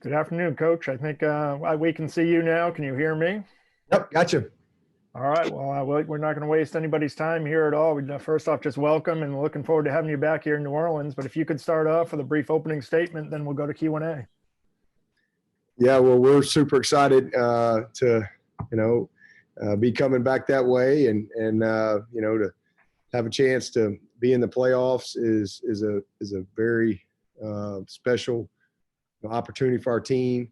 Good afternoon, Coach. I think we can see you now. Can you hear me? Yep, gotcha. All right. Well, we're not going to waste anybody's time here at all. First off, just welcome and looking forward to having you back here in New Orleans. But if you could start off with a brief opening statement, then we'll go to Q&A. Yeah, well, we're super excited to, be coming back that way and to have a chance to be in the playoffs is a very special opportunity for our team.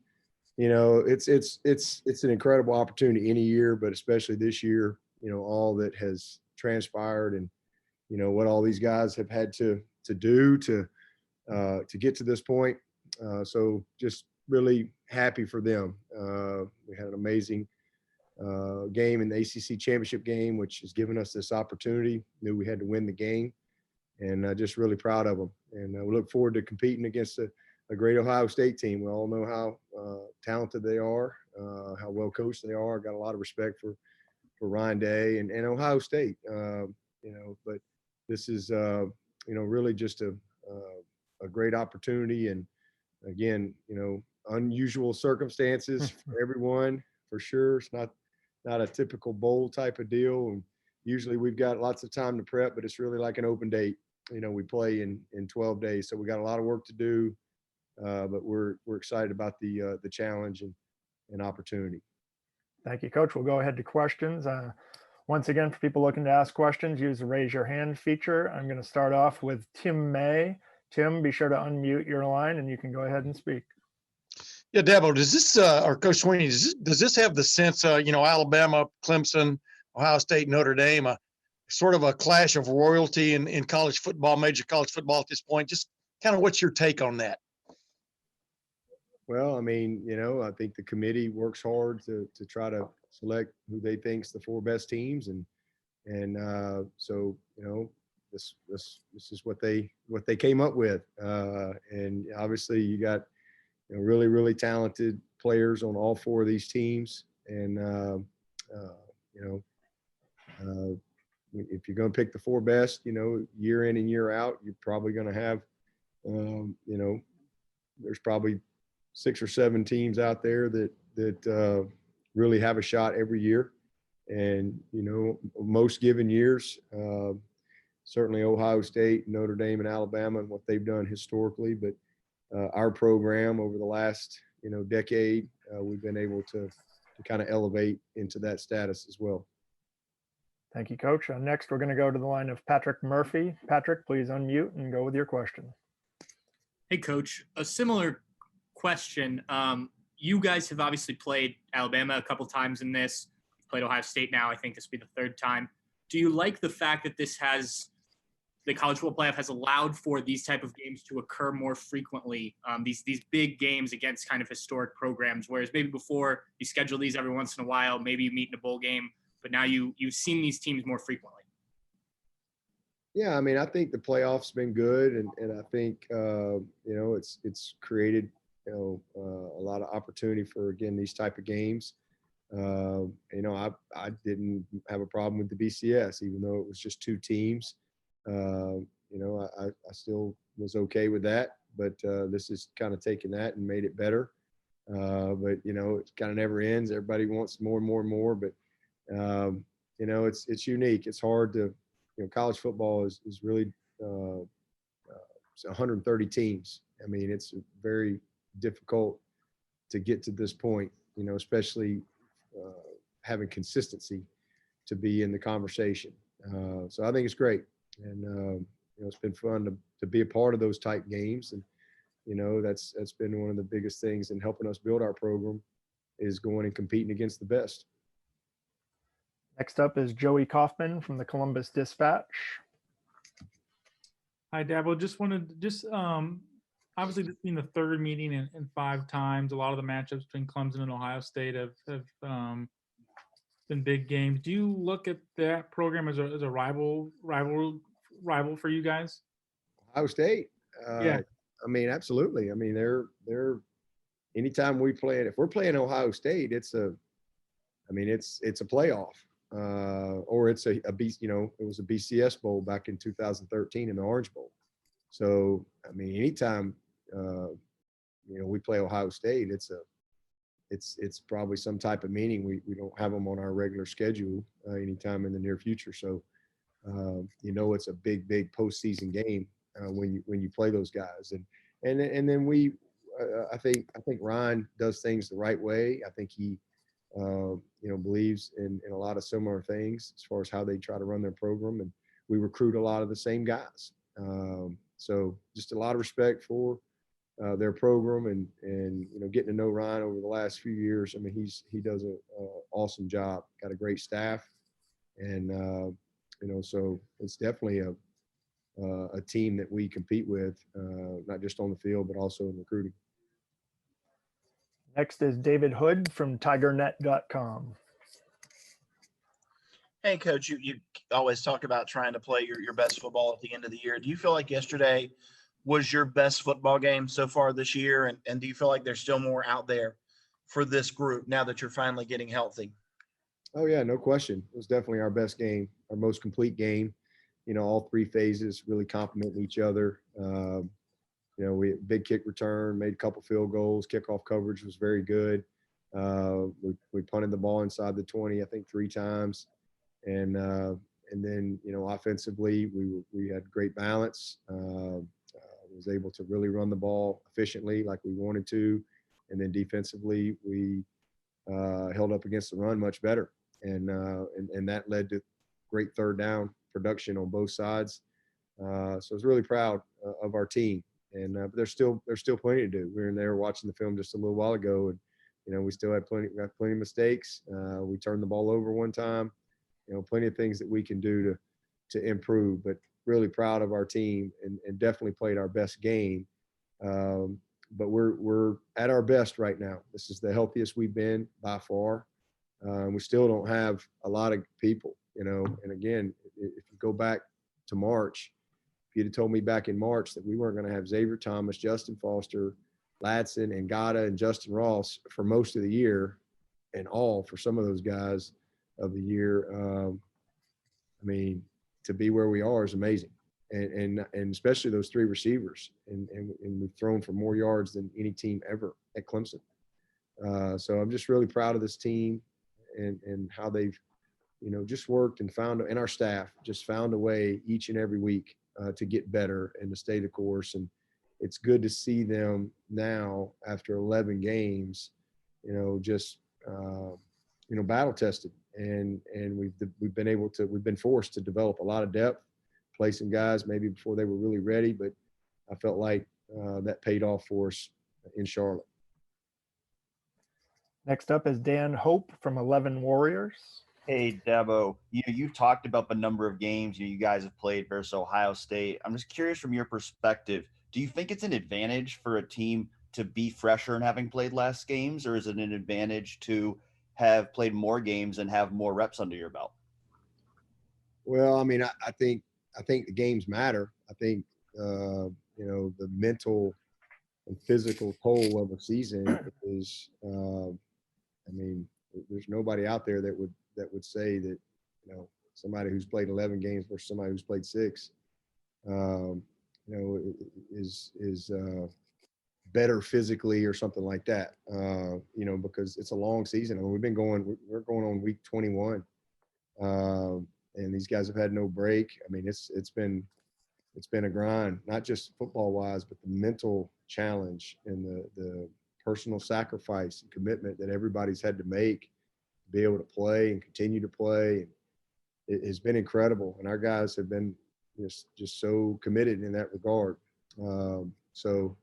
It's an incredible opportunity any year, but especially this year, all that has transpired and, what all these guys have had to do to get to this point. So just really happy for them. We had an amazing game in the ACC championship game, which has given us this opportunity. Knew we had to win the game, and just really proud of them. And we look forward to competing against a great Ohio State team. We all know how talented they are, how well coached they are. Got a lot of respect for Ryan Day and Ohio State. But this is really just a great opportunity, and again, unusual circumstances for everyone for sure. It's not a typical bowl type of deal, and usually we've got lots of time to prep, but it's really like an open date. We play in 12 days, so we got a lot of work to do. But we're excited about the challenge and opportunity. Thank you, Coach. We'll go ahead to questions. Once again, for people looking to ask questions, use the raise your hand feature. I'm going to start off with Tim May. Tim, be sure to unmute your line and you can go ahead and speak. Yeah, Dabo, does this, or Coach Swinney, does this have the sense, Alabama, Clemson, Ohio State, Notre Dame, sort of a clash of royalty in college football, major college football at this point. Just kind of what's your take on that? Well, I mean, I think the committee works hard to try to select who they think's the four best teams, so this is what they came up with, and obviously you got really really talented players on all four of these teams, and if you're going to pick the four best, year in and year out, you're probably going to have, there's probably 6 or 7 teams out there that really have a shot every year. And, most given years, certainly Ohio State, Notre Dame, and Alabama, and what they've done historically. But our program over the last, decade, we've been able to kind of elevate into that status as well. Thank you, Coach. Next, we're going to go to the line of Patrick Murphy. Patrick, please unmute and go with your question. Hey, Coach. A similar question. You guys have obviously played Alabama a couple times in this. You've played Ohio State now. I think this will be the 3rd time. Do you like the fact that the college football playoff has allowed for these type of games to occur more frequently? These big games against kind of historic programs, whereas maybe before you schedule these every once in a while, maybe you meet in a bowl game, but now you've seen these teams more frequently. Yeah, I mean, I think the playoffs been good, and I think it's created a lot of opportunity for, again, these type of games. I didn't have a problem with the BCS, even though it was just 2 teams. I still was okay with that, but this is kind of taking that and made it better. But it kind of never ends. Everybody wants more and more and more, but it's unique. It's hard to, college football is really 130 teams. I mean, it's very difficult to get to this point, especially having consistency to be in the conversation. So I think it's great. And, it's been fun to be a part of those type games. And, that's been one of the biggest things in helping us build our program, is going and competing against the best. Next up is Joey Kaufman from the Columbus Dispatch. Hi, Dabo. Obviously this being the 3rd meeting in 5 times, a lot of the matchups between Clemson and Ohio State have been big games. Do you look at that program as a rival for you guys? Ohio State. Yeah. I mean, absolutely. I mean, they're anytime we play it, if we're playing Ohio State, it's a playoff. Or it's it was a BCS bowl back in 2013 in the Orange Bowl. So, I mean, anytime, we play Ohio State, it's probably some type of meeting. We don't have them on our regular schedule anytime in the near future. So, it's a big postseason game when you play those guys. And then I think Ryan does things the right way. I think he, believes in a lot of similar things as far as how they try to run their program, and we recruit a lot of the same guys. So just a lot of respect for their program, and getting to know Ryan over the last few years. I mean, he does a awesome job. Got a great staff, and so it's definitely a team that we compete with, not just on the field but also in recruiting. Next is David Hood from tigernet.com. Hey, Coach, you always talk about trying to play your best football at the end of the year. Do you feel like yesterday was your best football game so far this year? And do you feel like there's still more out there for this group now that you're finally getting healthy? Oh, yeah, no question. It was definitely our best game, our most complete game. All 3 phases really complementing each other. We had big kick return, made a couple field goals. Kickoff coverage was very good. We punted the ball inside the 20, I think 3 times. And then, offensively, we had great balance. Was able to really run the ball efficiently like we wanted to. And then defensively, we held up against the run much better. And that led to great 3rd down production on both sides. So I was really proud of our team. And but there's still plenty to do. We were in there watching the film just a little while ago, and we still had plenty of mistakes. We turned the ball over one time. Plenty of things that we can do to improve, but really proud of our team and definitely played our best game. But we're at our best right now. This is the healthiest we've been by far. We still don't have a lot of people, you know. And again, if you go back to March, if you'd have told me back in March that we weren't going to have Xavier Thomas, Justin Foster, Ladson, and Gata and Justin Ross for most of the year, and all for some of those guys of the year, I mean, to be where we are is amazing. And especially those three receivers. And we've thrown for more yards than any team ever at Clemson. So I'm just really proud of this team and how they've, you know, just worked and found, and our staff just found a way each and every week to get better and to stay the course. And it's good to see them now after 11 games, you know, just, you know, battle tested. And we've been forced to develop a lot of depth, play some guys maybe before they were really ready, but I felt like that paid off for us in Charlotte. Next up is Dan Hope from 11 Warriors. Hey, Dabo, you talked about the number of games you guys have played versus Ohio State. I'm just curious from your perspective, do you think it's an advantage for a team to be fresher and having played less games, or is it an advantage to have played more games and have more reps under your belt? Well, I mean, I think the games matter. I think, you know, the mental and physical toll of a season is, I mean, there's nobody out there that would say that, you know, somebody who's played 11 games versus somebody who's played 6, you know, is better physically or something like that, you know, because it's a long season. I mean, we're going on week 21. And these guys have had no break. I mean, it's been a grind, not just football wise, but the mental challenge and the personal sacrifice and commitment that everybody's had to make to be able to play and continue to play. It has been incredible. And our guys have been just so committed in that regard. So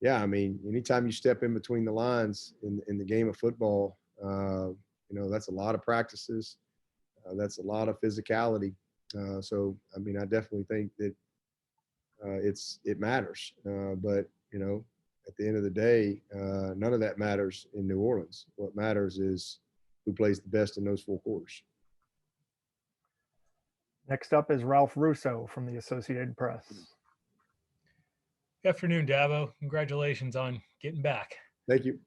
yeah, I mean, anytime you step in between the lines in the game of football, you know, that's a lot of practices. That's a lot of physicality. So, I mean, I definitely think that it matters. But, you know, at the end of the day, none of that matters in New Orleans. What matters is who plays the best in those 4 quarters. Next up is Ralph Russo from the Associated Press. Good afternoon, Dabo. Congratulations on getting back. Thank you.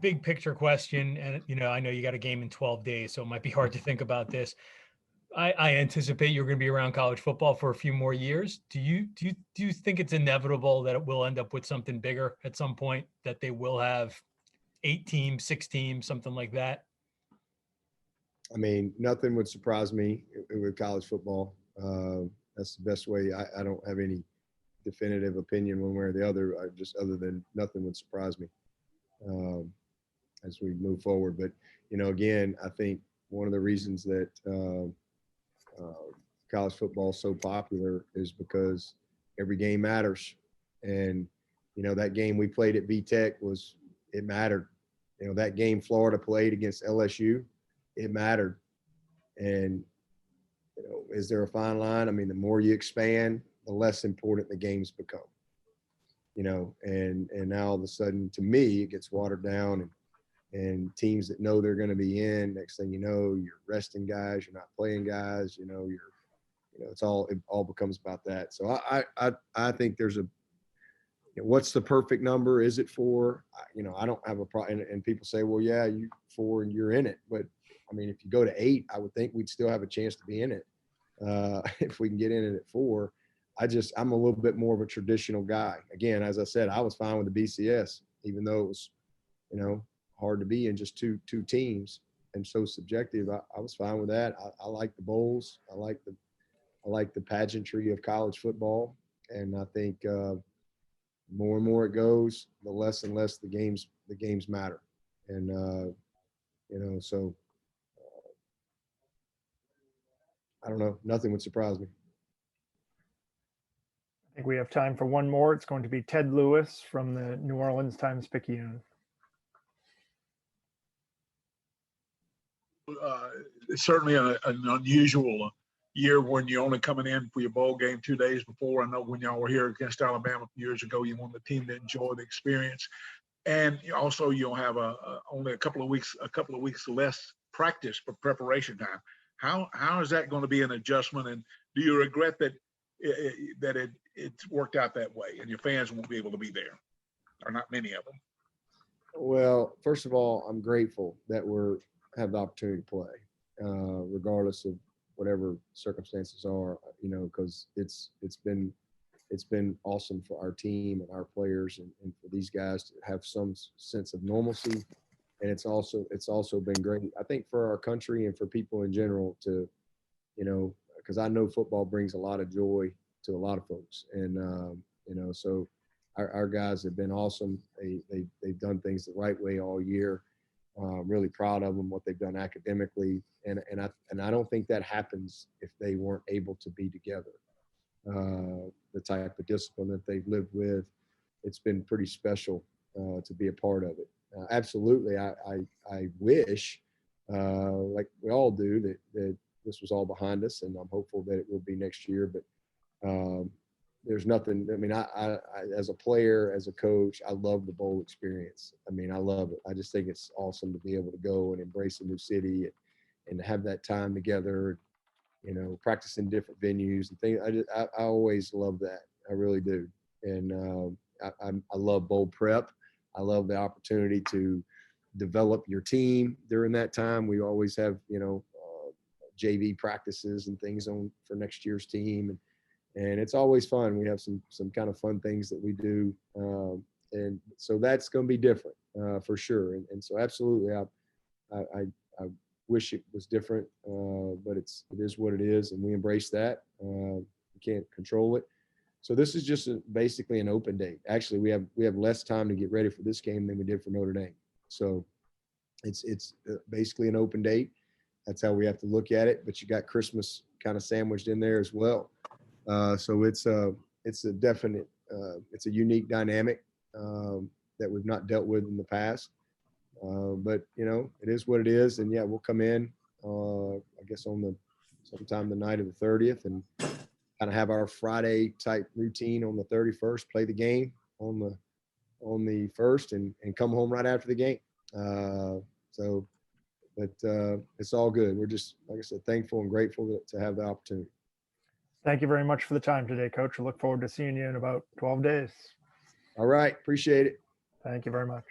Big picture question, and you know, I know you got a game in 12 days, so it might be hard to think about this. I anticipate you're going to be around college football for a few more years. Do you think it's inevitable that it will end up with something bigger at some point, that they will have 8 teams, 6 teams, something like that? I mean, nothing would surprise me with college football. That's the best way. I don't have any definitive opinion one way or the other. Other than nothing would surprise me as we move forward. But, you know, again, I think one of the reasons that college football is so popular is because every game matters. And, you know, that game we played at VTech it mattered. You know, that game Florida played against LSU, it mattered. And, you know, is there a fine line? I mean, the more you expand, the less important the games become. You know, and now all of a sudden, to me, it gets watered down, and teams that know they're going to be in, next thing you know, you're resting guys, you're not playing guys, you know, it all becomes about that. So I think there's what's the perfect number? Is it 4? You know, I don't have a problem. And people say, well, yeah, 4 and you're in it. But I mean, if you go to 8, I would think we'd still have a chance to be in it if we can get in it at 4. I'm a little bit more of a traditional guy. Again, as I said, I was fine with the BCS, even though it was, you know, hard to be in just two teams and so subjective. I was fine with that. I like the bowls. I like the pageantry of college football. And I think more and more it goes, the less and less the games matter. And, you know, so I don't know. Nothing would surprise me. I think we have time for one more. It's going to be Ted Lewis from the New Orleans Times-Picayune. It's certainly an unusual year when you're only coming in for your bowl game 2 days before. I know when y'all were here against Alabama years ago, you wanted the team to enjoy the experience, and also you'll have only a couple of weeks less practice for preparation time. How is that going to be an adjustment, and do you regret that it's worked out that way, and your fans won't be able to be there, or not many of them? Well, first of all, I'm grateful that have the opportunity to play, regardless of whatever circumstances are, because it's been awesome for our team and our players and for these guys to have some sense of normalcy. And it's also been great, I think, for our country and for people in general to, because I know football brings a lot of joy to a lot of folks. And, so our guys have been awesome. They've done things the right way all year. Really proud of them, what they've done academically. And I don't think that happens if they weren't able to be together. The type of discipline that they've lived with, it's been pretty special to be a part of it. Absolutely, I wish, like we all do, that this was all behind us, and I'm hopeful that it will be next year. But there's nothing. I mean, I as a player, as a coach, I love the bowl experience. I mean, I love it. I just think it's awesome to be able to go and embrace a new city and to have that time together. Practice in different venues and things. I always love that. I really do. And I love bowl prep. I love the opportunity to develop your team during that time. We always have, JV practices and things for next year's team. And it's always fun. We have some kind of fun things that we do. And so that's going to be different for sure. And so absolutely, I wish it was different, but it is what it is. And we embrace that. We can't control it. So this is just basically an open date. Actually, we have less time to get ready for this game than we did for Notre Dame. So it's basically an open date. That's how we have to look at it. But you got Christmas kind of sandwiched in there as well. So it's a definite, it's a unique dynamic that we've not dealt with in the past. But it is what it is. And yeah, we'll come in, I guess sometime the night of the 30th and kind of have our Friday type routine on the 31st, play the game on the 1st and come home right after the game. But it's all good. We're just, like I said, thankful and grateful to have the opportunity. Thank you very much for the time today, Coach. I look forward to seeing you in about 12 days. All right. Appreciate it. Thank you very much.